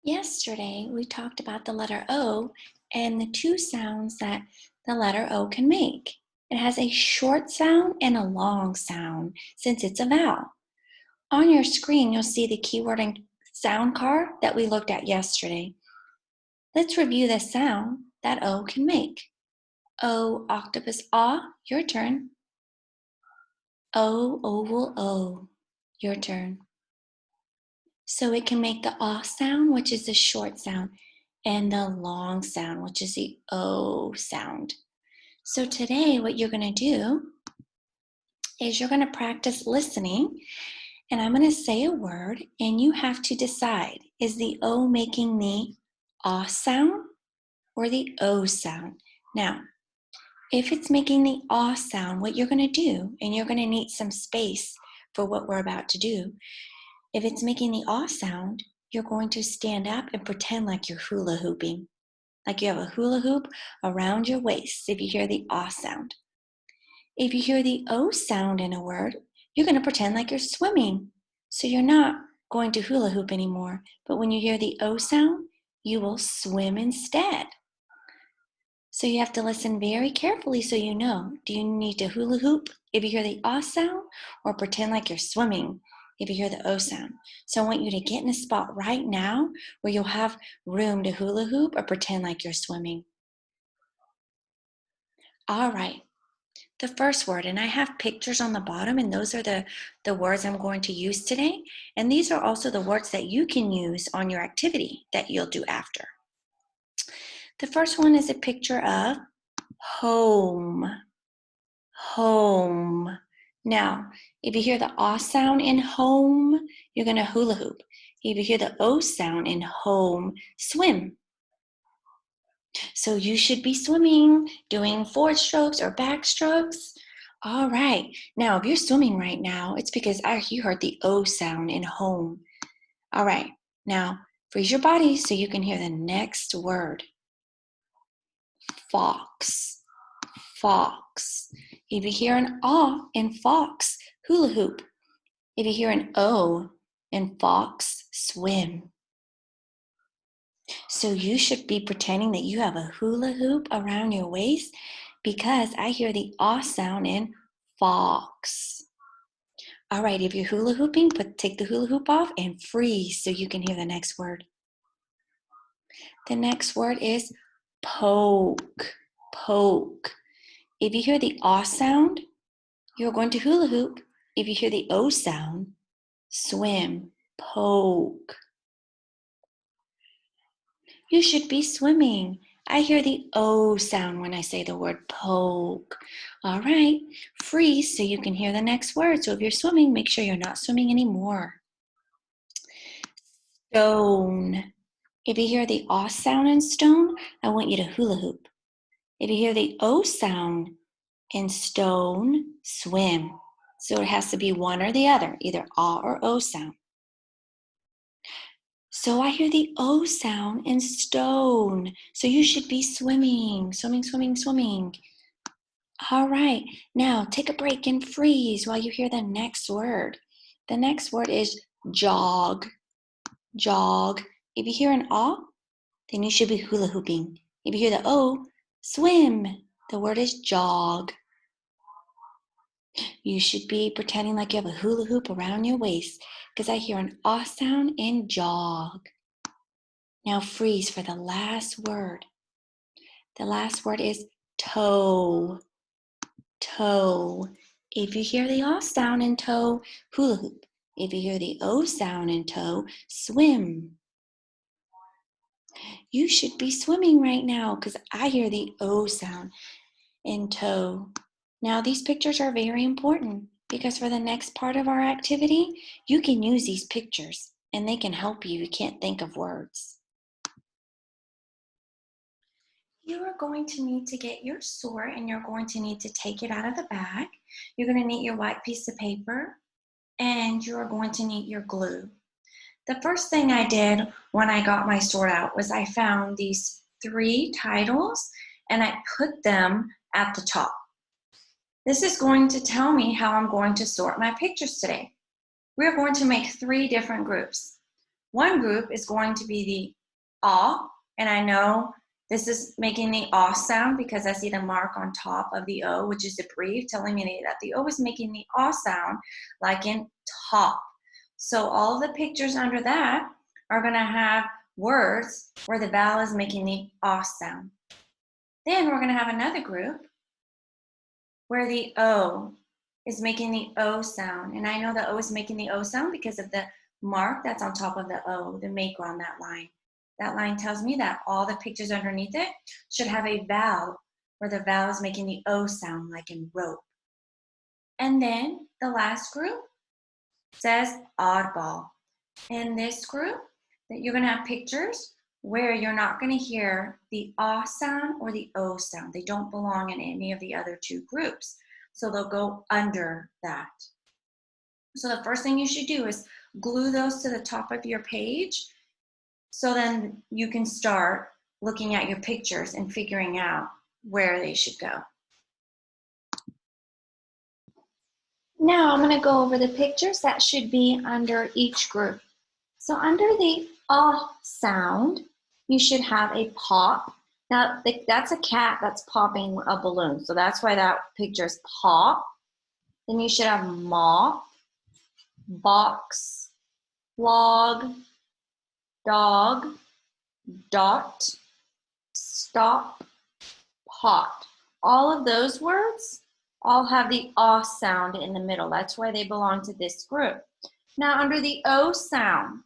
Yesterday, we talked about the letter O and the two sounds that the letter O can make. It has a short sound and a long sound since it's a vowel. On your screen, you'll see the keyword and sound card that we looked at yesterday. Let's review the sound that O can make. O, octopus, ah, your turn. O, oval, O, your turn. So it can make the ah sound, which is the short sound, and the long sound, which is the O sound. So today what you're going to do is you're going to practice listening, and I'm going to say a word, and you have to decide, is the O making the ah sound or the O sound? Now, if it's making the ah sound, what you're going to do, and you're going to need some space for what we're about to do, if it's making the ah sound, you're going to stand up and pretend like you're hula hooping, like you have a hula hoop around your waist if you hear the ah sound. If you hear the O sound in a word, you're going to pretend like you're swimming. So you're not going to hula hoop anymore, but when you hear the O sound, you will swim instead. So you have to listen very carefully so you know, do you need to hula hoop if you hear the ah sound, or pretend like you're swimming if you hear the O sound? So I want you to get in a spot right now where you'll have room to hula hoop or pretend like you're swimming. All right, the first word, and I have pictures on the bottom, and those are the words I'm going to use today. And these are also the words that you can use on your activity that you'll do after. The first one is a picture of home. Home. Now, if you hear the ah sound in home, you're going to hula hoop. If you hear the O sound in home, swim. So you should be swimming, doing forward strokes or back strokes. All right. Now, if you're swimming right now, it's because you heard the O sound in home. All right. Now, freeze your body so you can hear the next word. Fox. Fox. If you hear an ah in fox, hula hoop. If you hear an O in fox, swim. So you should be pretending that you have a hula hoop around your waist because I hear the ah sound in fox. All right, if you're hula hooping, take the hula hoop off and freeze so you can hear the next word. The next word is poke. Poke. If you hear the ah sound, you're going to hula hoop. If you hear the O sound, swim. Poke. You should be swimming. I hear the O sound when I say the word poke. All right, freeze so you can hear the next word. So if you're swimming, make sure you're not swimming anymore. Stone. If you hear the ah sound in stone, I want you to hula hoop. If you hear the O sound in stone, swim. So it has to be one or the other, either ah or O sound. So I hear the O sound in stone. So you should be swimming, swimming, swimming, swimming. All right, now take a break and freeze while you hear the next word. The next word is jog. Jog. If you hear an ah, then you should be hula hooping. If you hear the O, swim. The word is jog. You should be pretending like you have a hula hoop around your waist because I hear an ah sound in jog. Now freeze for the last word. The last word is toe. Toe. If you hear the ah sound in toe, hula hoop. If you hear the O sound in toe, swim. You should be swimming right now because I hear the O sound in toe. Now these pictures are very important because for the next part of our activity, you can use these pictures and they can help you. You can't think of words. You are going to need to get your sort and you're going to need to take it out of the bag. You're going to need your white piece of paper and you're going to need your glue. The first thing I did when I got my sort out was I found these 3 titles and I put them at the top. This is going to tell me how I'm going to sort my pictures today. We're going to make 3 different groups. One group is going to be ah, and I know this is making the ah sound because I see the mark on top of the O, which is abbreviated, telling me that the O is making the ah sound like in top. So all the pictures under that are going to have words where the vowel is making the ah sound. Then we're going to have another group where the O is making the O sound. And I know the O is making the O sound because of the mark that's on top of the O, the maker on that line. That line tells me that all the pictures underneath it should have a vowel where the vowel is making the O sound like in rope. And then the last group says oddball. In this group, that you're going to have pictures where you're not going to hear the ah sound or the O sound. They don't belong in any of the other two groups. So they'll go under that. So the first thing you should do is glue those to the top of your page. So then you can start looking at your pictures and figuring out where they should go. Now I'm going to go over the pictures that should be under each group. So under the ah sound, you should have a pop. Now that's a cat that's popping a balloon. So that's why that picture is pop. Then you should have mop, box, log, dog, dot, stop, pot. All of those words all have the ah sound in the middle. That's why they belong to this group. Now under the O sound,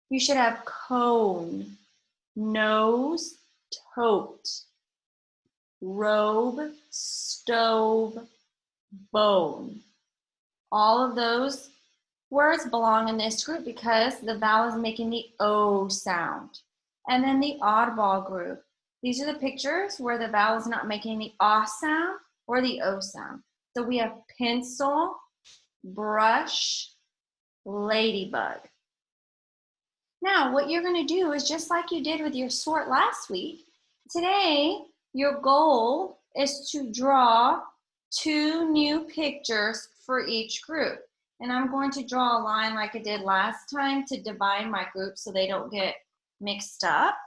you should have cone, nose, tote, robe, stove, bone. All of those words belong in this group because the vowel is making the O sound. And then the oddball group. These are the pictures where the vowel is not making the ah sound or the O sound. So we have pencil, brush, ladybug. Now, what you're going to do is just like you did with your sort last week, today your goal is to draw 2 new pictures for each group. And I'm going to draw a line like I did last time to divide my groups so they don't get mixed up.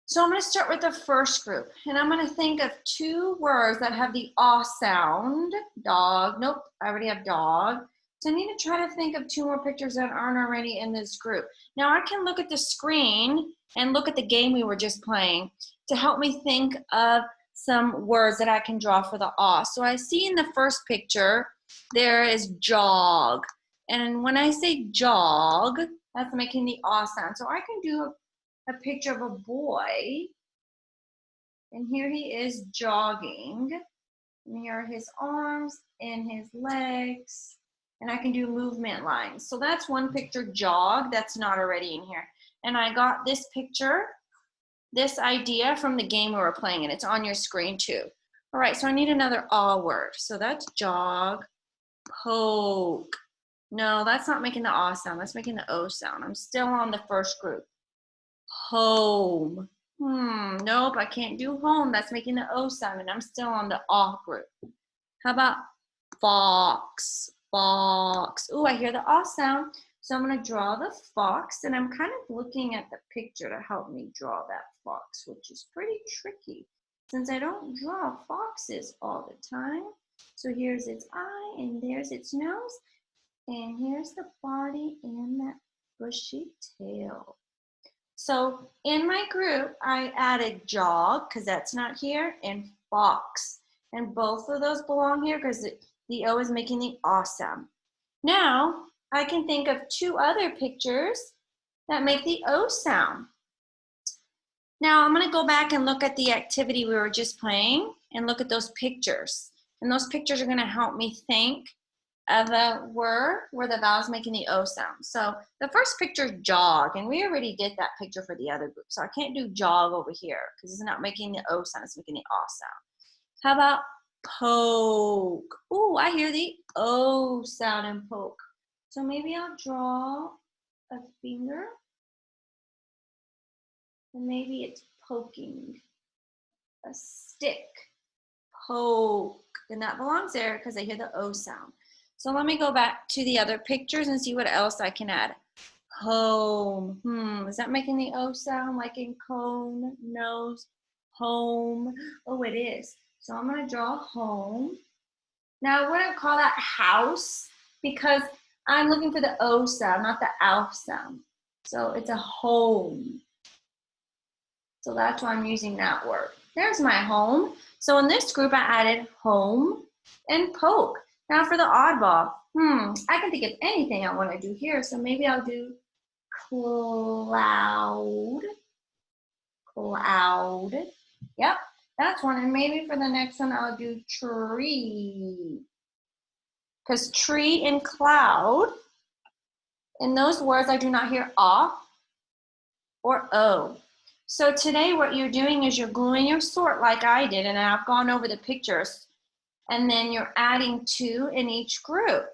So I'm going to start with the first group, and I'm going to think of 2 words that have the ah sound. Dog, nope, I already have dog. So I need to try to think of 2 more pictures that aren't already in this group. Now I can look at the screen and look at the game we were just playing to help me think of some words that I can draw for the ah. So I see in the first picture, there is jog. And when I say jog, that's making the ah sound. So I can do a picture of a boy. And here he is jogging. And here are his arms and his legs. And I can do movement lines. So that's one picture, jog, that's not already in here. And I got this picture, this idea from the game we were playing, and it's on your screen too. All right, so I need another ah word. So that's jog, poke. No, that's not making the ah sound, that's making the O sound. I'm still on the first group. Home. Nope, I can't do home. That's making the O sound, and I'm still on the ah group. How about fox? Fox. Oh, I hear the ah sound. So I'm going to draw the fox, and I'm kind of looking at the picture to help me draw that fox, which is pretty tricky since I don't draw foxes all the time. So here's its eye, and there's its nose, and here's the body and that bushy tail. So in my group, I added jog, because that's not here, and fox. And both of those belong here because the O is making the ah sound. Now, I can think of 2 other pictures that make the O sound. Now, I'm going to go back and look at the activity we were just playing and look at those pictures. And those pictures are going to help me think of a word where the vowel is making the O sound. So the first picture is jog, and we already did that picture for the other group. So I can't do jog over here because it's not making the O sound, it's making the ah sound. How about poke? Ooh, I hear the O sound in poke. So maybe I'll draw a finger, and maybe it's poking. A stick, poke, and that belongs there because I hear the O sound. So let me go back to the other pictures and see what else I can add. Home. Is that making the O sound like in cone, nose, home? Oh, it is. So I'm going to draw home. Now I wouldn't call that house because I'm looking for the O sound, not the ALF sound. So it's a home. So that's why I'm using that word. There's my home. So in this group, I added home and poke. Now for the oddball, I can think of anything I want to do here. So maybe I'll do cloud, cloud. Yep, that's one. And maybe for the next one, I'll do tree. Because tree and cloud, in those words, I do not hear ah or o. So today what you're doing is you're gluing your sort like I did, and I've gone over the pictures, and then you're adding 2 in each group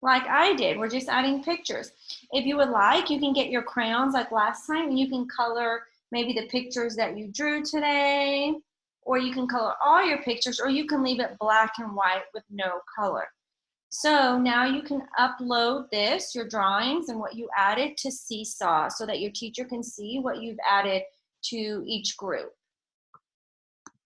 like I did. We're just adding pictures. If you would like, you can get your crayons like last time, and you can color maybe the pictures that you drew today, or you can color all your pictures, or you can leave it black and white with no color. So now you can upload this, your drawings and what you added, to Seesaw so that your teacher can see what you've added to each group.